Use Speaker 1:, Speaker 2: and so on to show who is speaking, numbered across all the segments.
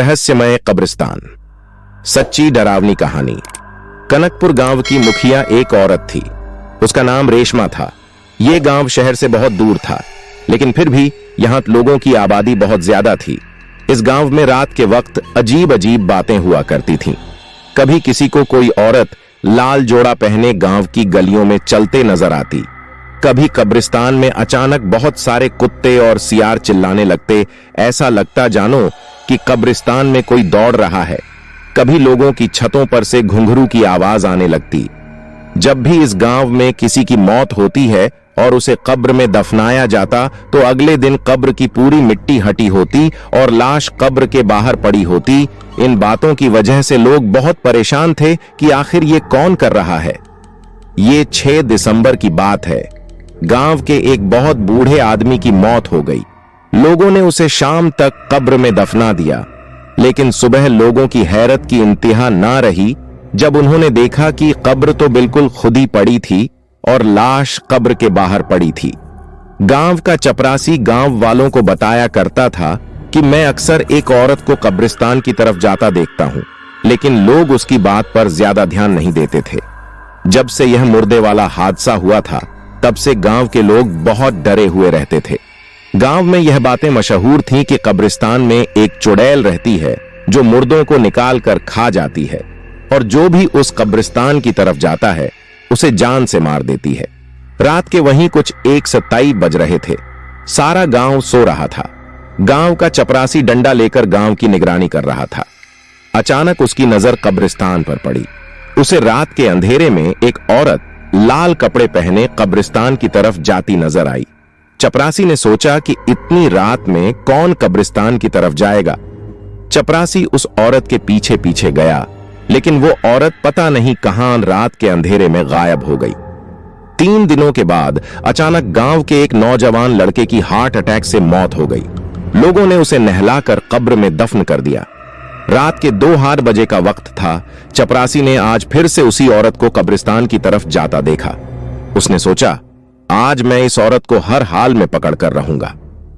Speaker 1: रहस्यमय कब्रिस्तान। सच्ची डरावनी कहानी। कनकपुर गांव की मुखिया एक औरत थी। उसका नाम रेशमा था। यह गांव शहर से बहुत दूर था, लेकिन फिर भी यहां लोगों की आबादी बहुत ज्यादा थी। इस गांव में रात के वक्त अजीब अजीब बातें हुआ करती थीं। कभी किसी को कोई औरत लाल जोड़ा पहने गांव की गलियों में चलते नजर आती। कभी कब्रिस्तान में अचानक बहुत सारे कुत्ते और सियार चिल्लाने लगते। ऐसा लगता जानो कि कब्रिस्तान में कोई दौड़ रहा है। कभी लोगों की छतों पर से घुंघरू की आवाज आने लगती। जब भी इस गांव में किसी की मौत होती है और उसे कब्र में दफनाया जाता, तो अगले दिन कब्र की पूरी मिट्टी हटी होती और लाश कब्र के बाहर पड़ी होती। इन बातों की वजह से लोग बहुत परेशान थे कि आखिर ये कौन कर रहा है। ये 6 दिसंबर की बात है। गांव के एक बहुत बूढ़े आदमी की मौत हो गई। लोगों ने उसे शाम तक कब्र में दफना दिया, लेकिन सुबह लोगों की हैरत की इंतहा ना रही जब उन्होंने देखा कि कब्र तो बिल्कुल खुद ही पड़ी थी और लाश कब्र के बाहर पड़ी थी। गांव का चपरासी गांव वालों को बताया करता था कि मैं अक्सर एक औरत को कब्रिस्तान की तरफ जाता देखता हूं, लेकिन लोग उसकी बात पर ज्यादा ध्यान नहीं देते थे। जब से यह मुर्दे वाला हादसा हुआ था, तब से गांव के लोग बहुत डरे हुए रहते थे। गांव में यह बातें मशहूर थीं कि कब्रिस्तान में एक चुड़ैल रहती है जो मुर्दों को निकाल कर खा जाती है, और जो भी उस कब्रिस्तान की तरफ जाता है उसे जान से मार देती है। रात के वहीं कुछ 1:27 बज रहे थे। सारा गांव सो रहा था। गांव का चपरासी डंडा लेकर गांव की निगरानी कर रहा था। अचानक उसकी नजर कब्रिस्तान पर पड़ी। उसे रात के अंधेरे में एक औरत लाल कपड़े पहने कब्रिस्तान की तरफ जाती नजर आई। चपरासी ने सोचा कि इतनी रात में कौन कब्रिस्तान की तरफ जाएगा। चपरासी उस औरत के पीछे पीछे गया, लेकिन वो औरत पता नहीं कहां रात के अंधेरे में गायब हो गई। 3 दिनों के बाद अचानक गांव के एक नौजवान लड़के की हार्ट अटैक से मौत हो गई। लोगों ने उसे नहलाकर कब्र में दफन कर दिया। रात के 2 बजे का वक्त था। चपरासी ने आज फिर से उसी औरत को कब्रिस्तान की तरफ जाता देखा। उसने सोचा, आज मैं इस औरत को हर हाल में पकड़ कर रहूंगा।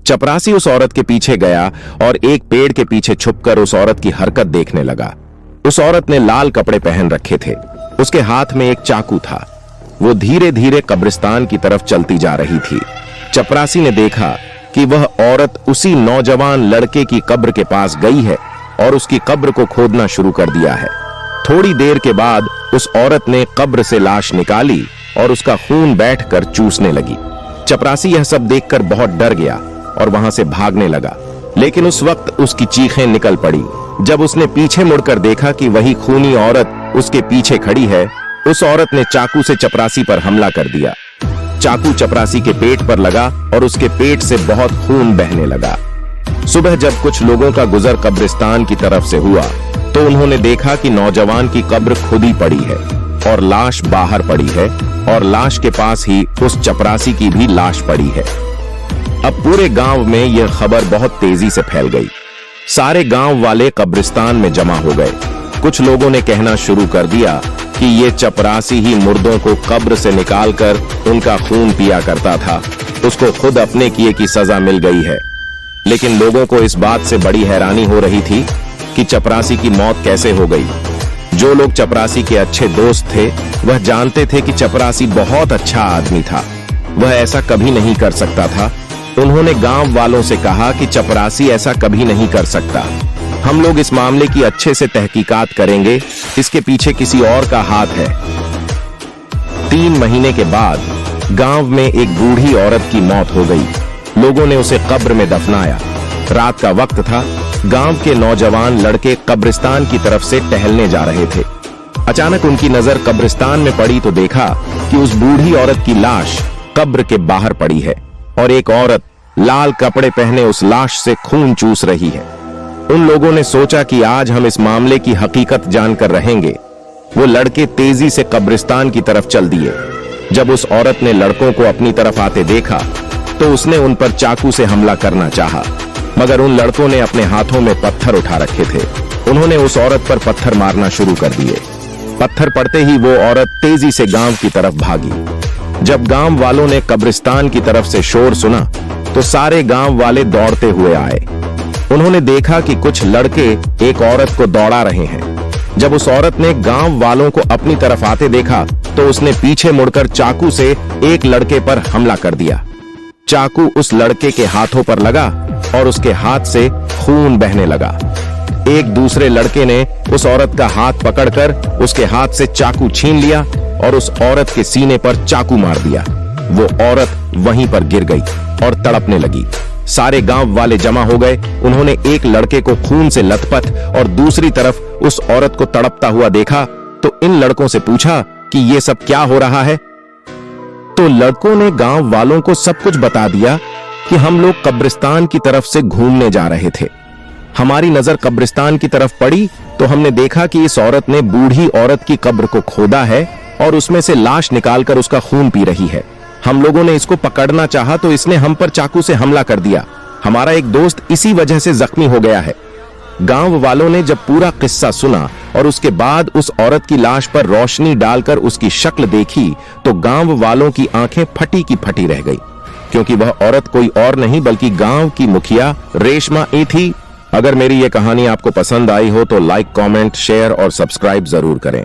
Speaker 1: चपरासी उस औरत के पीछे गया और एक पेड़ के पीछे छुपकर उस औरत की हरकत देखने लगा। उस औरत ने लाल कपड़े पहन रखे थे। उसके हाथ में एक चाकू था। वो धीरे धीरे कब्रिस्तान की तरफ चलती जा रही थी। चपरासी ने देखा कि वह औरत उसी नौजवान लड़के की कब्र के पास गई है और उसकी कब्र को खोदना शुरू कर दिया है। थोड़ी देर के बाद उस औरत ने कब्र से लाश निकाली और उसका खून बैठकर चूसने लगी। चपरासी यह सब देखकर बहुत डर गया और वहां से भागने लगा, लेकिन उस वक्त उसकी चीखें निकल पड़ी। जब उसने पीछे मुड़कर देखा कि वही खूनी औरत उसके पीछे खड़ी है, उस औरत ने चाकू से चपरासी पर हमला कर दिया। चाकू चपरासी के पेट पर लगा और उसके पेट से बहुत खून बहने लगा। सुबह जब कुछ लोगों का गुजर कब्रिस्तान की तरफ से हुआ, तो उन्होंने देखा कि नौजवान की कब्र खुद ही पड़ी है और लाश बाहर पड़ी है, और लाश के पास ही उस चपरासी की भी लाश पड़ी है। अब पूरे गांव में यह खबर बहुत तेजी से फैल गई। सारे गांव वाले कब्रिस्तान में जमा हो गए। कुछ लोगों ने कहना शुरू कर दिया कि ये चपरासी ही मुर्दों को कब्र से निकालकर उनका खून पिया करता था। उसको खुद अपने किए की सजा मिल गई है। लेकिन लोगों को इस बात से बड़ी हैरानी हो रही थी कि चपरासी की मौत कैसे हो गई। जो लोग चपरासी के अच्छे दोस्त थे, वह जानते थे कि चपरासी बहुत अच्छा आदमी था। वह ऐसा कभी नहीं कर सकता था। उन्होंने गांव वालों से कहा कि चपरासी ऐसा कभी नहीं कर सकता। हम लोग इस मामले की अच्छे से तहकीकात करेंगे। इसके पीछे किसी और का हाथ है। 3 महीने के बाद गांव में एक बूढ़ी औरत की मौत हो गई। लोगों ने उसे कब्र में दफनाया। रात का वक्त था। गांव के नौजवान लड़के कब्रिस्तान की तरफ से टहलने जा रहे थे। अचानक उनकी नजर कब्रिस्तान में पड़ी तो देखा कि उस बूढ़ी औरत की लाश कब्र के बाहर पड़ी है और एक औरत लाल कपड़े पहने उस लाश से खून चूस रही है। उन लोगों ने सोचा कि आज हम इस मामले की हकीकत जानकर रहेंगे। वो लड़के तेजी से कब्रिस्तान की तरफ चल दिए। जब उस औरत ने लड़कों को अपनी तरफ आते देखा, तो उसने उन पर चाकू से हमला करना चाहा, मगर उन लड़कों ने अपने हाथों में पत्थर उठा रखे थे। उन्होंने उस औरत पर पत्थर मारना शुरू कर दिए। पत्थर पड़ते ही वो औरत तेजी से गांव की तरफ भागी। जब गांव वालों ने कब्रिस्तान की तरफ से शोर सुना, तो सारे गांव वाले दौड़ते हुए आए। उन्होंने देखा कि कुछ लड़के एक औरत को दौड़ा रहे हैं। जब उस औरत ने गांव वालों को अपनी तरफ आते देखा तो उसने पीछे मुड़कर चाकू से एक लड़के पर हमला कर दिया। चाकू उस लड़के के हाथों पर लगा और उसके हाथ से खून बहने लगा। एक दूसरे लड़के ने उस औरत का हाथ पकड़कर उसके हाथ से चाकू छीन लिया और उस औरत के सीने पर चाकू मार दिया। वो औरत वहीं पर गिर गई और तड़पने लगी। सारे गांव वाले जमा हो गए। उन्होंने एक लड़के को खून से लथपथ और दूसरी तरफ उस औरत को तड़पता हुआ देखा तो इन लड़कों से पूछा कि ये सब क्या हो रहा है। तो लड़कों ने गांव वालों को सब कुछ बता दिया कि हम लोग कब्रिस्तान की तरफ से घूमने जा रहे थे। हमारी नजर कब्रिस्तान की तरफ पड़ी तो हमने देखा कि इस औरत ने बूढ़ी औरत की कब्र को खोदा है और उसमें से लाश निकालकर उसका खून पी रही है। हम लोगों ने इसको पकड़ना चाहा तो इसने हम पर चाकू से हमला कर दिया। हमारा एक दोस्त इसी वजह से जख्मी हो गया है। गांव वालों ने जब पूरा किस्सा सुना और उसके बाद उस औरत की लाश पर रोशनी डालकर उसकी शक्ल देखी तो गांव वालों की आंखें फटी की फटी रह गई, क्योंकि वह औरत कोई और नहीं बल्कि गांव की मुखिया रेशमा ई थी। अगर मेरी यह कहानी आपको पसंद आई हो तो लाइक, कमेंट, शेयर और सब्सक्राइब जरूर करें।